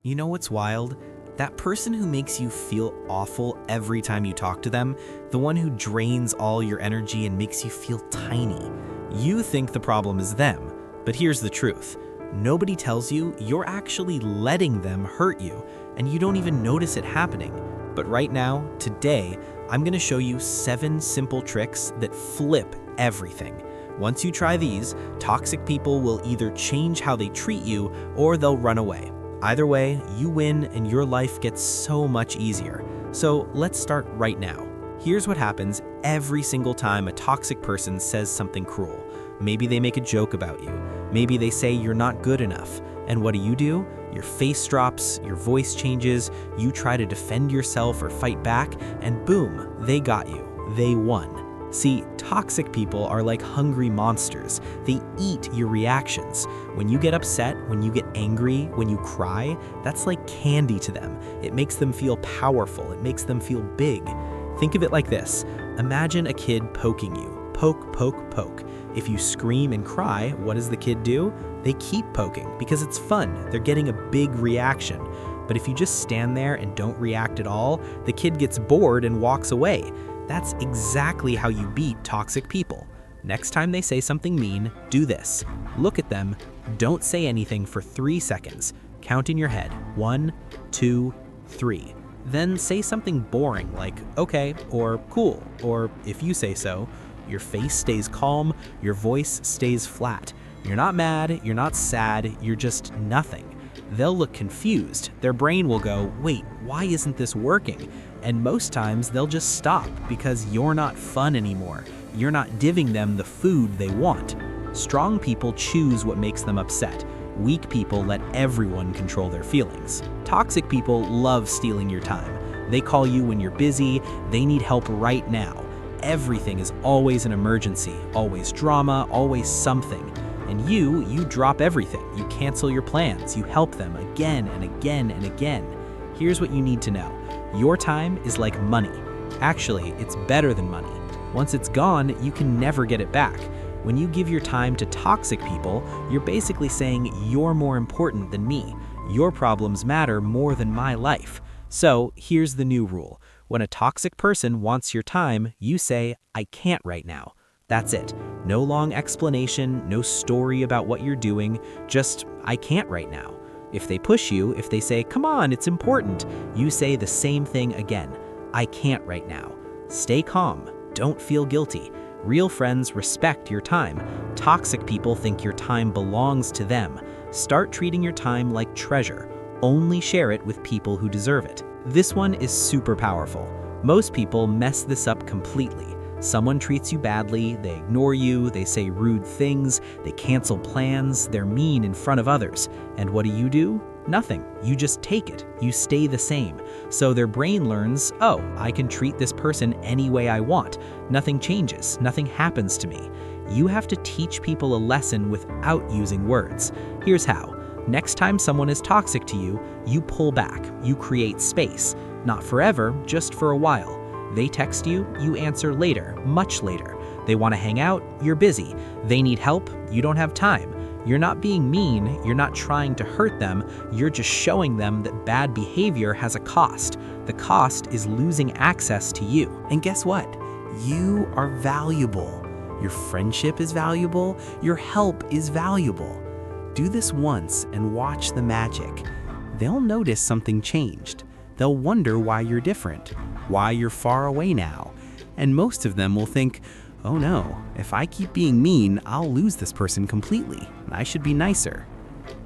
You know what's wild? That person who makes you feel awful every time you talk to them, the one who drains all your energy and makes you feel tiny. You think the problem is them, but here's the truth. Nobody tells you you're actually letting them hurt you, and you don't even notice it happening. But right now, today, I'm gonna show you 7 simple tricks that flip everything. Once you try these, toxic people will either change how they treat you or they'll run away. Either way, you win and your life gets so much easier. So let's start right now. Here's what happens every single time a toxic person says something cruel. Maybe they make a joke about you. Maybe they say you're not good enough. And what do? Your face drops, your voice changes, you try to defend yourself or fight back, and boom, they got you. They won. See, toxic people are like hungry monsters. They eat your reactions. When you get upset, when you get angry, when you cry, that's like candy to them. It makes them feel powerful. It makes them feel big. Think of it like this. Imagine a kid poking you. Poke, poke, poke. If you scream and cry, what does the kid do? They keep poking because it's fun. They're getting a big reaction. But if you just stand there and don't react at all, the kid gets bored and walks away. That's exactly how you beat toxic people. Next time they say something mean, do this. Look at them, don't say anything for 3 seconds. Count in your head, 1, 2, 3. Then say something boring like, okay, or cool, or if you say so. Your face stays calm, your voice stays flat. You're not mad, you're not sad, you're just nothing. They'll look confused. Their brain will go, wait, why isn't this working? And most times they'll just stop because you're not fun anymore. You're not giving them the food they want. Strong people choose what makes them upset. Weak people let everyone control their feelings. Toxic people love stealing your time. They call you when you're busy. They need help right now. Everything is always an emergency, always drama, always something. And you drop everything. You cancel your plans. You help them again and again and again. Here's what you need to know. Your time is like money. Actually, it's better than money. Once it's gone, you can never get it back. When you give your time to toxic people, you're basically saying you're more important than me. Your problems matter more than my life. So here's the new rule. When a toxic person wants your time, you say, I can't right now. That's it. No long explanation, no story about what you're doing, just, I can't right now. If they push you, if they say, come on, it's important, you say the same thing again. I can't right now. Stay calm. Don't feel guilty. Real friends respect your time. Toxic people think your time belongs to them. Start treating your time like treasure. Only share it with people who deserve it. This one is super powerful. Most people mess this up completely. Someone treats you badly, they ignore you, they say rude things, they cancel plans, they're mean in front of others. And what do? Nothing. You just take it. You stay the same. So their brain learns, oh, I can treat this person any way I want. Nothing changes. Nothing happens to me. You have to teach people a lesson without using words. Here's how. Next time someone is toxic to you, you pull back. You create space. Not forever, just for a while. They text you, you answer later, much later. They want to hang out, you're busy. They need help, you don't have time. You're not being mean, you're not trying to hurt them, you're just showing them that bad behavior has a cost. The cost is losing access to you. And guess what? You are valuable. Your friendship is valuable, your help is valuable. Do this once and watch the magic. They'll notice something changed. They'll wonder why you're different, why you're far away now. And most of them will think, oh no, if I keep being mean, I'll lose this person completely. I should be nicer.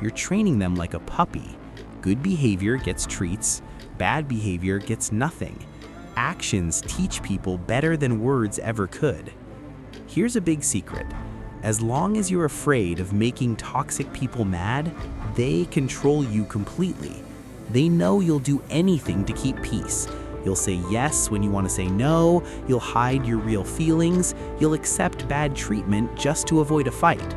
You're training them like a puppy. Good behavior gets treats, bad behavior gets nothing. Actions teach people better than words ever could. Here's a big secret. As long as you're afraid of making toxic people mad, they control you completely. They know you'll do anything to keep peace. You'll say yes when you want to say no, you'll hide your real feelings, you'll accept bad treatment just to avoid a fight.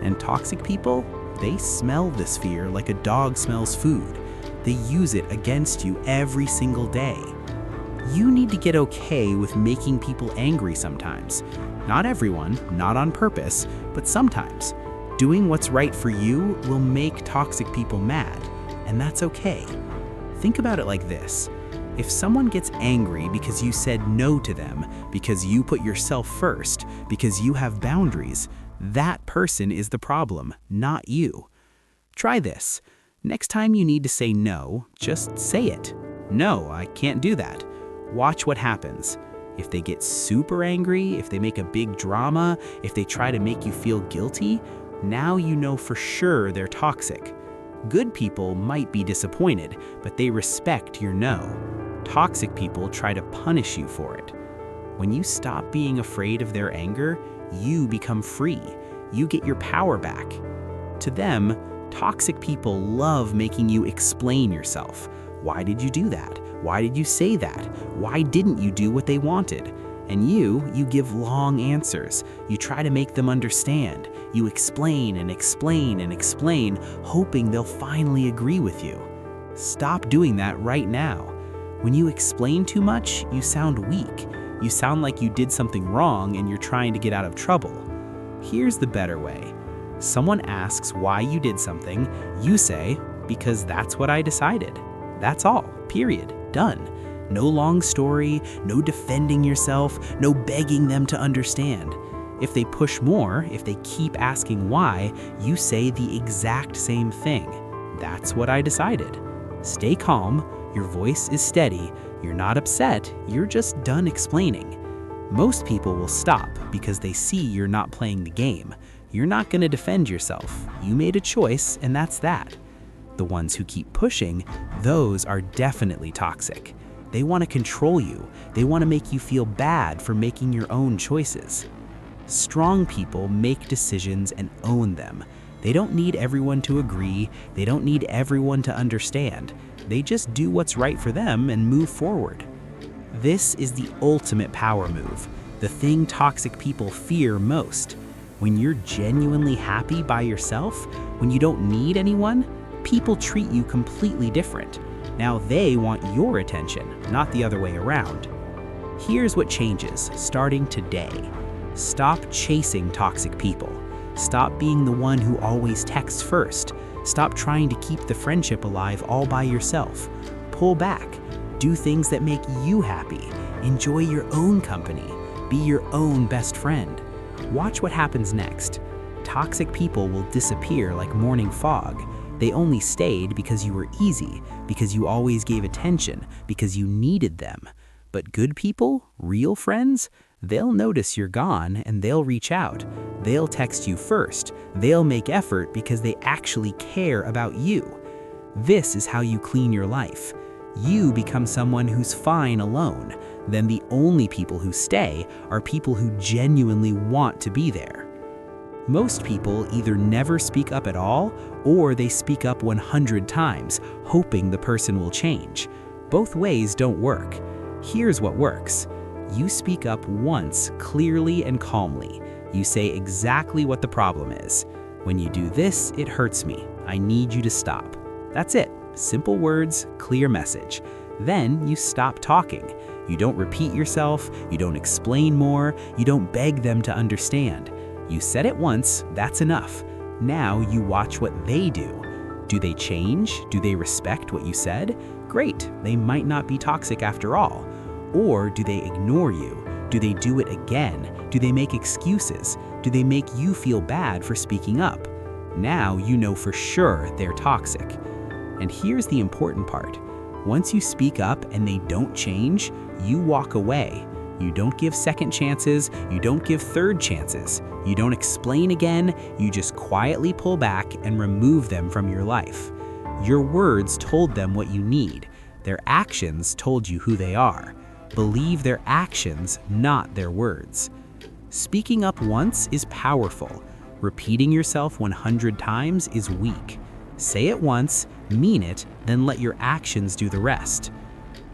And toxic people, they smell this fear like a dog smells food. They use it against you every single day. You need to get okay with making people angry sometimes. Not everyone, not on purpose, but sometimes. Doing what's right for you will make toxic people mad. and that's okay. Think about it like this. If someone gets angry because you said no to them, because you put yourself first, because you have boundaries, that person is the problem, not you. Try this. Next time you need to say no, just say it. No, I can't do that. Watch what happens. If they get super angry, if they make a big drama, if they try to make you feel guilty, now you know for sure they're toxic. Good people might be disappointed, but they respect your no. Toxic people try to punish you for it. When you stop being afraid of their anger, you become free. You get your power back. To them, toxic people love making you explain yourself. Why did you do that? Why did you say that? Why didn't you do what they wanted? And you give long answers. You try to make them understand. You explain and explain and explain, hoping they'll finally agree with you. Stop doing that right now. When you explain too much, you sound weak. You sound like you did something wrong and you're trying to get out of trouble. Here's the better way. Someone asks why you did something, you say, because that's what I decided. That's all, period, done. No long story, no defending yourself, no begging them to understand. If they push more, if they keep asking why, you say the exact same thing. That's what I decided. Stay calm, your voice is steady, you're not upset, you're just done explaining. Most people will stop because they see you're not playing the game. You're not going to defend yourself. You made a choice, and that's that. The ones who keep pushing, those are definitely toxic. They want to control you. They want to make you feel bad for making your own choices. Strong people make decisions and own them. They don't need everyone to agree. They don't need everyone to understand. They just do what's right for them and move forward. This is the ultimate power move, the thing toxic people fear most. When you're genuinely happy by yourself, when you don't need anyone, people treat you completely different. Now they want your attention, not the other way around. Here's what changes starting today. Stop chasing toxic people. Stop being the one who always texts first. Stop trying to keep the friendship alive all by yourself. Pull back. Do things that make you happy. Enjoy your own company. Be your own best friend. Watch what happens next. Toxic people will disappear like morning fog. They only stayed because you were easy, because you always gave attention, because you needed them. But good people, real friends, they'll notice you're gone and they'll reach out. They'll text you first. They'll make effort because they actually care about you. This is how you clean your life. You become someone who's fine alone. Then the only people who stay are people who genuinely want to be there. Most people either never speak up at all, or they speak up 100 times, hoping the person will change. Both ways don't work. Here's what works. You speak up once, clearly and calmly. You say exactly what the problem is. When you do this, it hurts me. I need you to stop. That's it. Simple words, clear message. Then you stop talking. You don't repeat yourself. You don't explain more. You don't beg them to understand. You said it once, that's enough. Now you watch what they do. Do they change? Do they respect what you said? Great, they might not be toxic after all. Or do they ignore you? Do they do it again? Do they make excuses? Do they make you feel bad for speaking up? Now you know for sure they're toxic. And here's the important part. Once you speak up and they don't change, you walk away. You don't give second chances, you don't give third chances. You don't explain again, you just quietly pull back and remove them from your life. Your words told them what you need. Their actions told you who they are. Believe their actions, not their words. Speaking up once is powerful. Repeating yourself 100 times is weak. Say it once, mean it, then let your actions do the rest.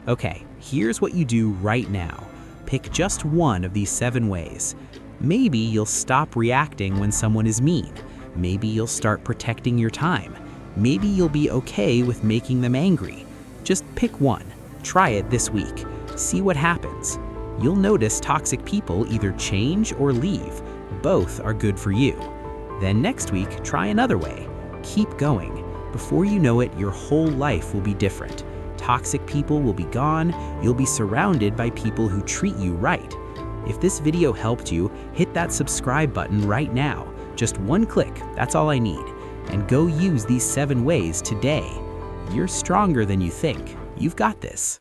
Okay, here's what you do right now. Pick just one of these 7 ways. Maybe you'll stop reacting when someone is mean. Maybe you'll start protecting your time. Maybe you'll be okay with making them angry. Just pick one. Try it this week. See what happens. You'll notice toxic people either change or leave. Both are good for you. Then next week, try another way. Keep going. Before you know it, your whole life will be different. Toxic people will be gone. You'll be surrounded by people who treat you right. If this video helped you, hit that subscribe button right now. Just one click, that's all I need. And go use these 7 ways today. You're stronger than you think. You've got this.